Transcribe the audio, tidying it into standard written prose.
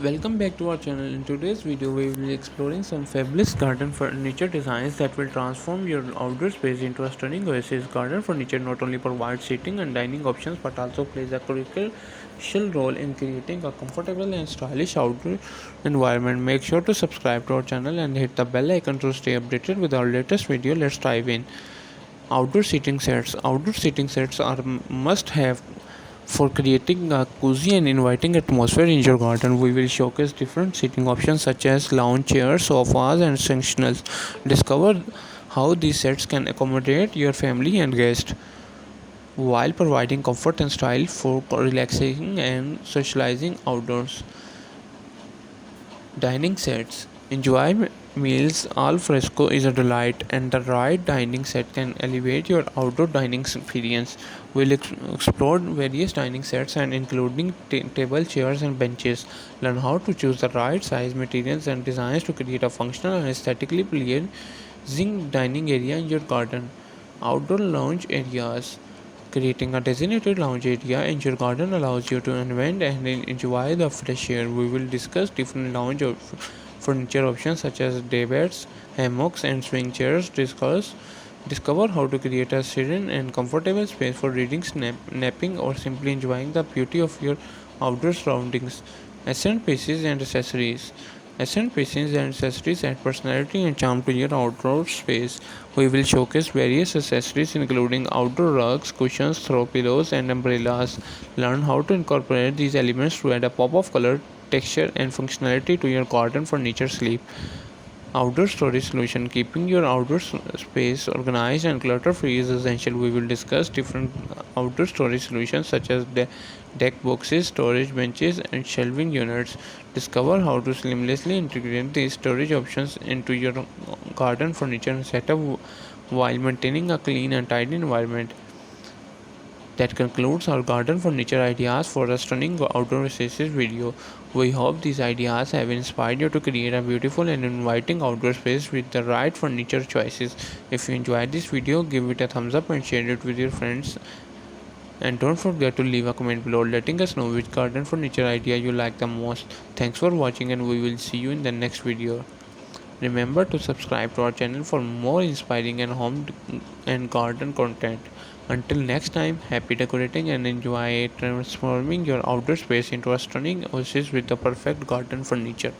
Welcome back to our channel. In today's video, we will be exploring some fabulous garden furniture designs that will transform your outdoor space into a stunning oasis. Garden furniture not only provides seating and dining options but also plays a crucial role in creating a comfortable and stylish outdoor environment. Make sure to subscribe to our channel and hit the bell icon to stay updated with our latest video. Let's dive in. Outdoor seating sets. Outdoor seating sets are must have for creating a cozy and inviting atmosphere in your garden. We will showcase different seating options such as lounge chairs, sofas, and sectionals. Discover how these sets can accommodate your family and guests while providing comfort and style for relaxing and socializing outdoors. Dining sets. Enjoy meals al fresco is a delight, and the right dining set can elevate your outdoor dining experience. We'll explore various dining sets and including table, chairs, and benches. Learn how to choose the right size, materials, and designs to create a functional and aesthetically pleasing dining area in your garden. Outdoor lounge areas. Creating a designated lounge area in your garden allows you to unwind and enjoy the fresh air. We will discuss different lounge furniture options such as day beds, hammocks, and swing chairs. Discover how to create a serene and comfortable space for reading, napping, or simply enjoying the beauty of your outdoor surroundings. Accent pieces and accessories. Accent pieces and accessories add personality and charm to your outdoor space. We will showcase various accessories including outdoor rugs, cushions, throw pillows, and umbrellas. Learn how to incorporate these elements to add a pop of color, texture, and functionality to your garden furniture sleep. Outdoor storage solution. Keeping your outdoor space organized and clutter free is essential. We will discuss different outdoor storage solutions such as deck boxes, storage benches, and shelving units. Discover how to seamlessly integrate these storage options into your garden furniture and setup while maintaining a clean and tidy environment. That concludes our garden furniture ideas for a stunning outdoor spaces video. We hope these ideas have inspired you to create a beautiful and inviting outdoor space with the right furniture choices. If you enjoyed this video, give it a thumbs up and share it with your friends. And don't forget to leave a comment below letting us know which garden furniture idea you like the most. Thanks for watching and we will see you in the next video. Remember to subscribe to our channel for more inspiring and home and garden content. Until next time, happy decorating and enjoy transforming your outdoor space into a stunning oasis with the perfect garden furniture.